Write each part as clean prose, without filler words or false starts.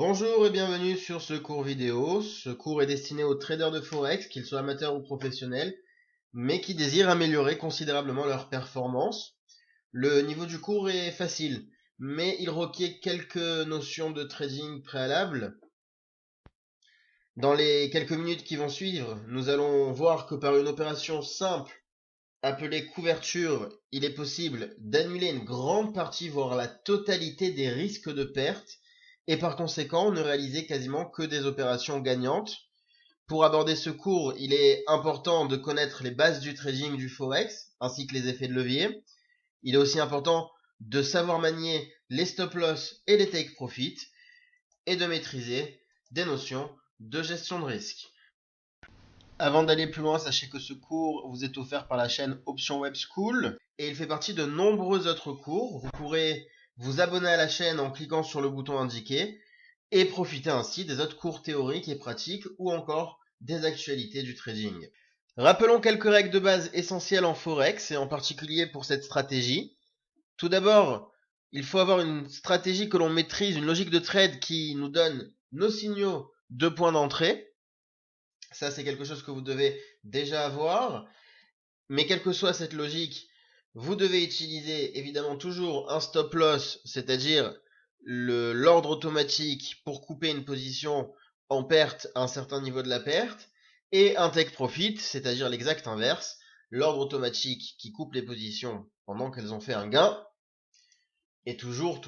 Bonjour et bienvenue sur ce cours vidéo. Ce cours est destiné aux traders de Forex, qu'ils soient amateurs ou professionnels, mais qui désirent améliorer considérablement leur performance. Le niveau du cours est facile, mais il requiert quelques notions de trading préalables. Dans les quelques minutes qui vont suivre, nous allons voir que par une opération simple, appelée couverture, il est possible d'annuler une grande partie, voire la totalité des risques de perte, et par conséquent ne réaliser quasiment que des opérations gagnantes. Pour aborder ce cours, il est important de connaître les bases du trading du Forex, ainsi que les effets de levier. Il est aussi important de savoir manier les stop-loss et les take-profit, et de maîtriser des notions de gestion de risque. Avant d'aller plus loin, sachez que ce cours vous est offert par la chaîne Option Web School et il fait partie de nombreux autres cours. Vous pourrez vous abonner à la chaîne en cliquant sur le bouton indiqué et profiter ainsi des autres cours théoriques et pratiques ou encore des actualités du trading. Rappelons quelques règles de base essentielles en Forex et en particulier pour cette stratégie. Tout d'abord, il faut avoir une stratégie que l'on maîtrise, une logique de trade qui nous donne nos signaux de point d'entrée. Ça, c'est quelque chose que vous devez déjà avoir. Mais quelle que soit cette logique, vous devez utiliser évidemment toujours un stop loss, c'est-à-dire l'ordre automatique pour couper une position en perte à un certain niveau de la perte, et un take profit, c'est-à-dire l'exact inverse, l'ordre automatique qui coupe les positions pendant qu'elles ont fait un gain, et toujours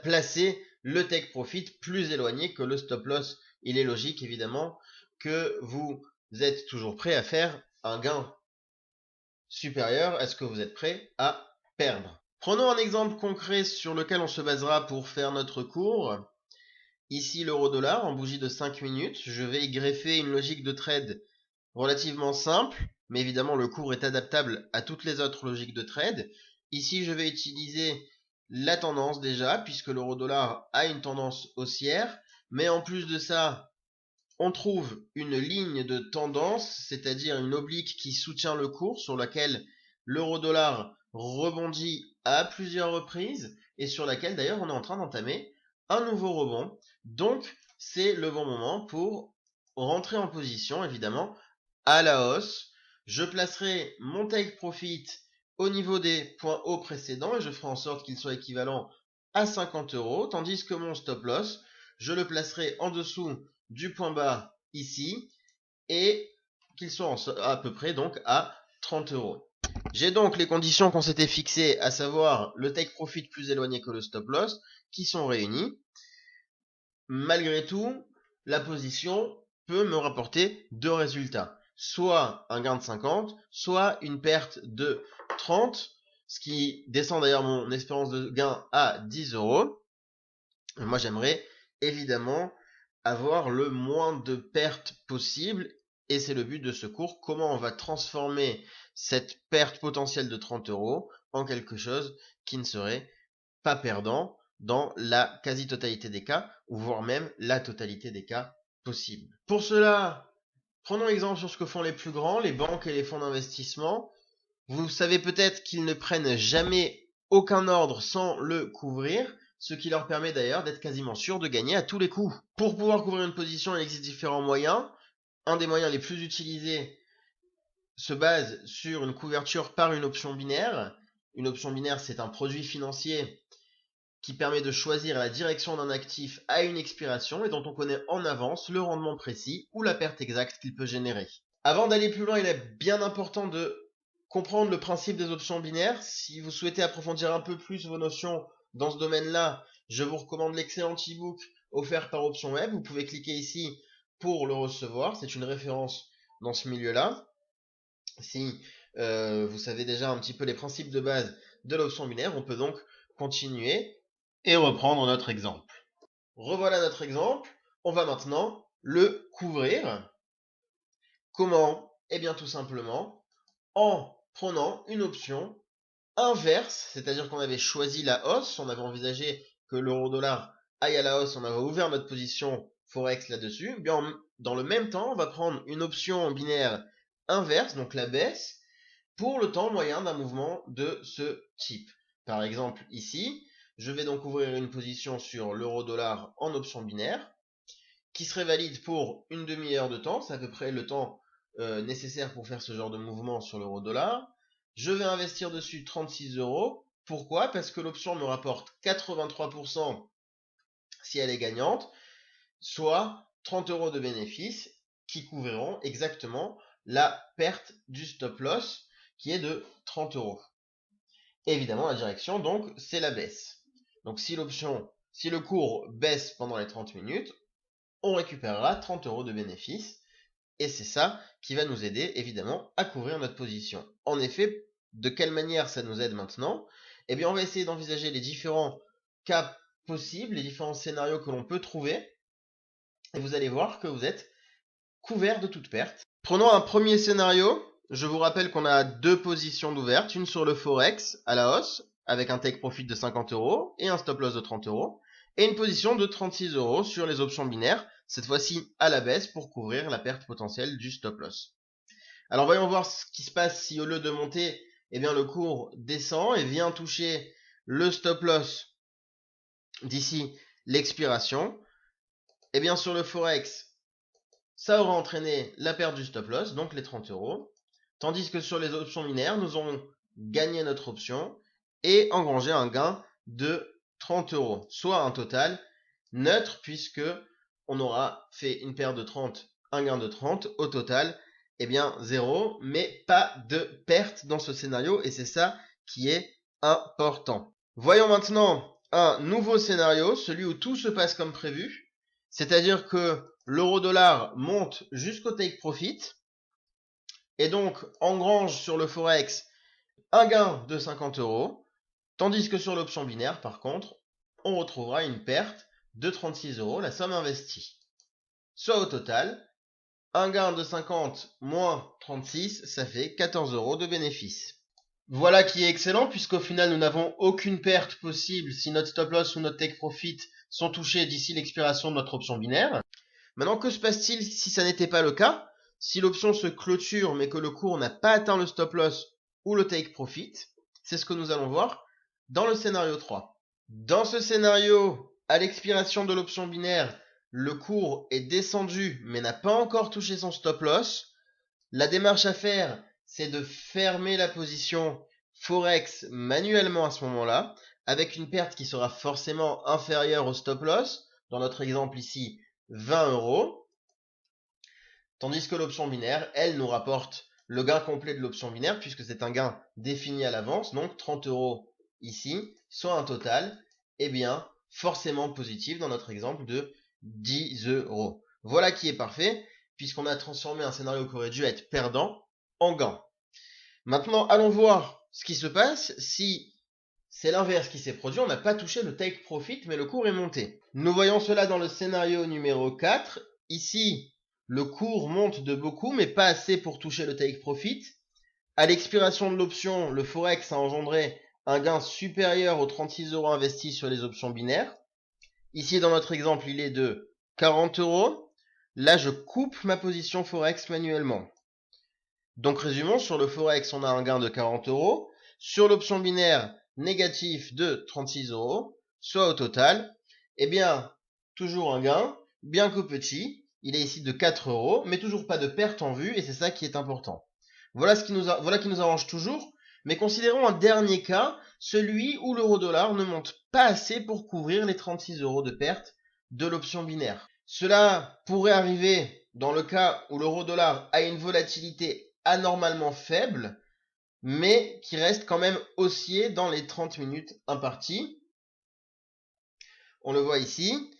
placer le take profit plus éloigné que le stop loss. Il est logique évidemment que vous êtes toujours prêt à faire un gain supérieur à ce que vous êtes prêt à perdre. Prenons un exemple concret sur lequel on se basera pour faire notre cours. Ici l'euro-dollar en bougie de 5 minutes. Je vais y greffer une logique de trade relativement simple, mais évidemment le cours est adaptable à toutes les autres logiques de trade. Ici je vais utiliser la tendance déjà, puisque l'euro-dollar a une tendance haussière, mais en plus de ça, on trouve une ligne de tendance, c'est-à-dire une oblique qui soutient le cours, sur laquelle l'euro-dollar rebondit à plusieurs reprises, et sur laquelle d'ailleurs on est en train d'entamer un nouveau rebond. Donc c'est le bon moment pour rentrer en position, évidemment, à la hausse. Je placerai mon take profit au niveau des points hauts précédents, et je ferai en sorte qu'il soit équivalent à 50 €, tandis que mon stop loss, je le placerai en dessous du point bas ici et qu'il soit à peu près donc à 30 €. J'ai donc les conditions qu'on s'était fixées, à savoir le take profit plus éloigné que le stop loss, qui sont réunies. Malgré tout, la position peut me rapporter deux résultats. Soit un gain de 50, soit une perte de 30, ce qui descend d'ailleurs mon espérance de gain à 10 €. Moi, j'aimerais évidemment avoir le moins de pertes possible et c'est le but de ce cours. Comment on va transformer cette perte potentielle de 30 € en quelque chose qui ne serait pas perdant dans la quasi-totalité des cas ou voire même la totalité des cas possibles. Pour cela, prenons exemple sur ce que font les plus grands, les banques et les fonds d'investissement. Vous savez peut-être qu'ils ne prennent jamais aucun ordre sans le couvrir, ce qui leur permet d'ailleurs d'être quasiment sûr de gagner à tous les coups. Pour pouvoir couvrir une position, il existe différents moyens. Un des moyens les plus utilisés se base sur une couverture par une option binaire. Une option binaire, c'est un produit financier qui permet de choisir la direction d'un actif à une expiration et dont on connaît en avance le rendement précis ou la perte exacte qu'il peut générer. Avant d'aller plus loin, il est bien important de comprendre le principe des options binaires. Si vous souhaitez approfondir un peu plus vos notions dans ce domaine-là, je vous recommande l'excellent e-book offert par Option Web. Vous pouvez cliquer ici pour le recevoir. C'est une référence dans ce milieu-là. Si vous savez déjà un petit peu les principes de base de l'option binaire, on peut donc continuer et reprendre notre exemple. Revoilà notre exemple. On va maintenant le couvrir. Comment? Eh bien tout simplement en prenant une option inverse, c'est-à-dire qu'on avait choisi la hausse, on avait envisagé que l'euro-dollar aille à la hausse, on avait ouvert notre position Forex là-dessus. Eh bien, dans le même temps, on va prendre une option binaire inverse, donc la baisse, pour le temps moyen d'un mouvement de ce type. Par exemple, ici, Je vais donc ouvrir une position sur l'euro-dollar en option binaire, qui serait valide pour une demi-heure de temps. C'est à peu près le temps nécessaire pour faire ce genre de mouvement sur l'euro-dollar. Je vais investir dessus 36 euros. Pourquoi? Parce que l'option me rapporte 83% si elle est gagnante, soit 30 euros de bénéfice qui couvriront exactement la perte du stop loss qui est de 30 euros. Évidemment, la direction, donc, c'est la baisse. Donc, si le cours baisse pendant les 30 minutes, on récupérera 30 euros de bénéfice. Et c'est ça qui va nous aider, évidemment, à couvrir notre position. En effet, de quelle manière ça nous aide maintenant? Eh bien, on va essayer d'envisager les différents cas possibles, les différents scénarios que l'on peut trouver. Et vous allez voir que vous êtes couvert de toute perte. Prenons un premier scénario. Je vous rappelle qu'on a deux positions d'ouverture, une sur le Forex à la hausse, avec un take profit de 50 euros et un stop loss de 30 euros, et une position de 36 euros sur les options binaires, cette fois-ci à la baisse pour couvrir la perte potentielle du stop loss. Alors voyons voir ce qui se passe si au lieu de monter, eh bien le cours descend et vient toucher le stop loss d'ici l'expiration. Eh bien sur le Forex, ça aura entraîné la perte du stop loss, donc les 30 euros. Tandis que sur les options binaires, nous aurons gagné notre option et engrangé un gain de 30 euros, soit un total neutre puisque on aura fait une perte de 30, un gain de 30. Au total, eh bien 0, mais pas de perte dans ce scénario et c'est ça qui est important. Voyons maintenant un nouveau scénario, celui où tout se passe comme prévu, c'est-à-dire que l'euro-dollar monte jusqu'au take profit et donc engrange sur le Forex un gain de 50 euros, tandis que sur l'option binaire, par contre, on retrouvera une perte de 36 euros, la somme investie. Soit au total, un gain de 50 moins 36, ça fait 14 euros de bénéfice. Voilà qui est excellent, puisqu'au final, nous n'avons aucune perte possible si notre stop loss ou notre take profit sont touchés d'ici l'expiration de notre option binaire. Maintenant, que se passe-t-il si ça n'était pas le cas? Si l'option se clôture mais que le cours n'a pas atteint le stop loss ou le take profit, c'est ce que nous allons voir dans le scénario 3. Dans ce scénario, à l'expiration de l'option binaire, le cours est descendu mais n'a pas encore touché son stop loss. La démarche à faire, c'est de fermer la position Forex manuellement à ce moment-là, avec une perte qui sera forcément inférieure au stop loss. Dans notre exemple ici, 20 euros. Tandis que l'option binaire, elle nous rapporte le gain complet de l'option binaire, puisque c'est un gain défini à l'avance, donc 30 euros ici, soit un total, eh bien, forcément positif dans notre exemple de 10 euros. Voilà qui est parfait, puisqu'on a transformé un scénario qui aurait dû être perdant en gain. Maintenant, allons voir ce qui se passe si c'est l'inverse qui s'est produit. On n'a pas touché le take profit, mais le cours est monté. Nous voyons cela dans le scénario numéro 4. Ici, le cours monte de beaucoup, mais pas assez pour toucher le take profit. À l'expiration de l'option, le Forex a engendré un gain supérieur aux 36 euros investis sur les options binaires. Ici, dans notre exemple, il est de 40 euros. Là, je coupe ma position Forex manuellement. Donc, résumons, sur le Forex, on a un gain de 40 euros. Sur l'option binaire, négatif de 36 euros. Soit au total, eh bien, toujours un gain, bien que petit. Il est ici de 4 euros, mais toujours pas de perte en vue, et c'est ça qui est important. Voilà qui nous arrange toujours. Mais considérons un dernier cas, celui où l'euro-dollar ne monte pas assez pour couvrir les 36 euros de perte de l'option binaire. Cela pourrait arriver dans le cas où l'euro-dollar a une volatilité anormalement faible, mais qui reste quand même haussier dans les 30 minutes imparties. On le voit ici.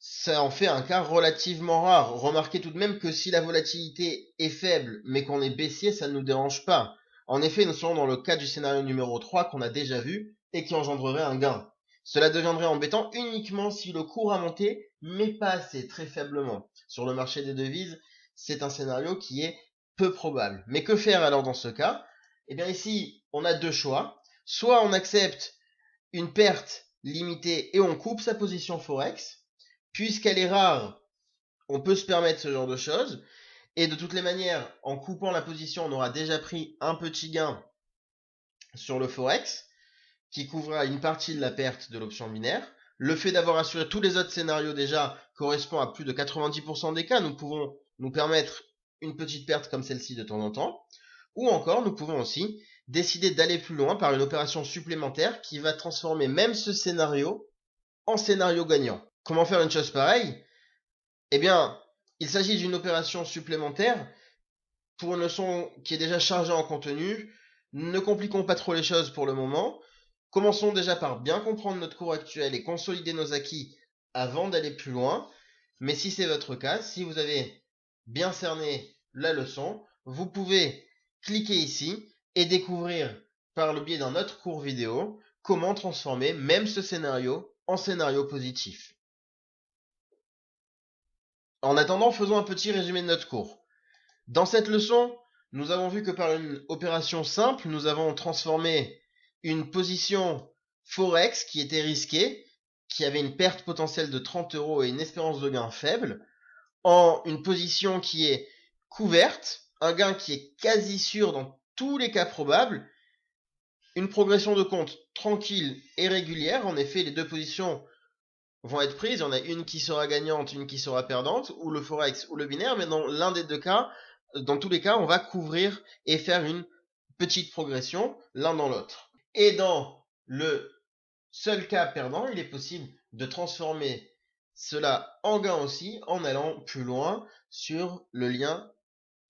Ça en fait un cas relativement rare. Remarquez tout de même que si la volatilité est faible, mais qu'on est baissier, ça ne nous dérange pas. En effet, nous sommes dans le cas du scénario numéro 3 qu'on a déjà vu et qui engendrerait un gain. Cela deviendrait embêtant uniquement si le cours a monté, mais pas assez, très faiblement. Sur le marché des devises, c'est un scénario qui est peu probable. Mais que faire alors dans ce cas? Eh bien ici, on a deux choix. Soit on accepte une perte limitée et on coupe sa position Forex. Puisqu'elle est rare, on peut se permettre ce genre de choses. Et de toutes les manières, en coupant la position, on aura déjà pris un petit gain sur le Forex. qui couvrira une partie de la perte de l'option binaire. Le fait d'avoir assuré tous les autres scénarios déjà correspond à plus de 90% des cas. Nous pouvons nous permettre une petite perte comme celle-ci de temps en temps. Ou encore, nous pouvons aussi décider d'aller plus loin par une opération supplémentaire qui va transformer même ce scénario en scénario gagnant. Comment faire une chose pareille? Eh bien, il s'agit d'une opération supplémentaire pour une leçon qui est déjà chargée en contenu. Ne compliquons pas trop les choses pour le moment. Commençons déjà par bien comprendre notre cours actuel et consolider nos acquis avant d'aller plus loin. Mais si c'est votre cas, si vous avez bien cerné la leçon, vous pouvez cliquer ici et découvrir par le biais d'un autre cours vidéo comment transformer même ce scénario en scénario positif. En attendant, faisons un petit résumé de notre cours. Dans cette leçon, nous avons vu que par une opération simple, nous avons transformé une position Forex qui était risquée, qui avait une perte potentielle de 30 € et une espérance de gain faible, en une position qui est couverte, un gain qui est quasi sûr dans tous les cas probables, une progression de compte tranquille et régulière. En effet, les deux positions vont être prises. Il y en a une qui sera gagnante, une qui sera perdante, ou le Forex ou le binaire, mais dans l'un des deux cas, dans tous les cas, on va couvrir et faire une petite progression l'un dans l'autre. Et dans le seul cas perdant, il est possible de transformer cela en gain aussi en allant plus loin sur le lien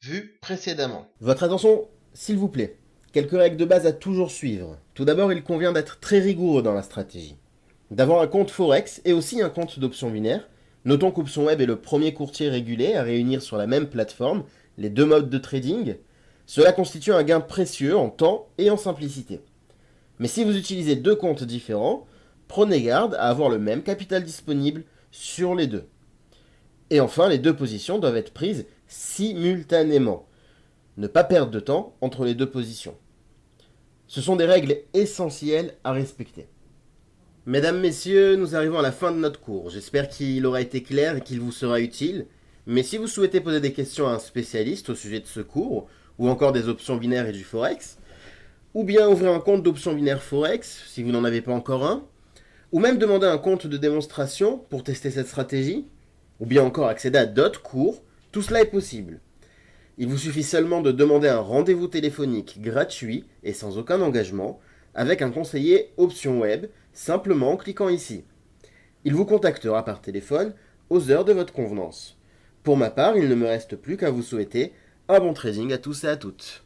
vu précédemment. Votre attention, s'il vous plaît. Quelques règles de base à toujours suivre. Tout d'abord, il convient d'être très rigoureux dans la stratégie. D'avoir un compte Forex et aussi un compte d'options binaires. Notons qu'Option Web est le premier courtier régulé à réunir sur la même plateforme les deux modes de trading. Cela constitue un gain précieux en temps et en simplicité. Mais si vous utilisez deux comptes différents, prenez garde à avoir le même capital disponible sur les deux. Et enfin, les deux positions doivent être prises simultanément. Ne pas perdre de temps entre les deux positions. Ce sont des règles essentielles à respecter. Mesdames, messieurs, nous arrivons à la fin de notre cours. J'espère qu'il aura été clair et qu'il vous sera utile. Mais si vous souhaitez poser des questions à un spécialiste au sujet de ce cours, ou encore des options binaires et du Forex, ou bien ouvrir un compte d'options binaires Forex, si vous n'en avez pas encore un, ou même demander un compte de démonstration pour tester cette stratégie, ou bien encore accéder à d'autres cours, tout cela est possible. Il vous suffit seulement de demander un rendez-vous téléphonique gratuit et sans aucun engagement avec un conseiller Option Web, simplement en cliquant ici. Il vous contactera par téléphone aux heures de votre convenance. Pour ma part, il ne me reste plus qu'à vous souhaiter un bon trading à tous et à toutes.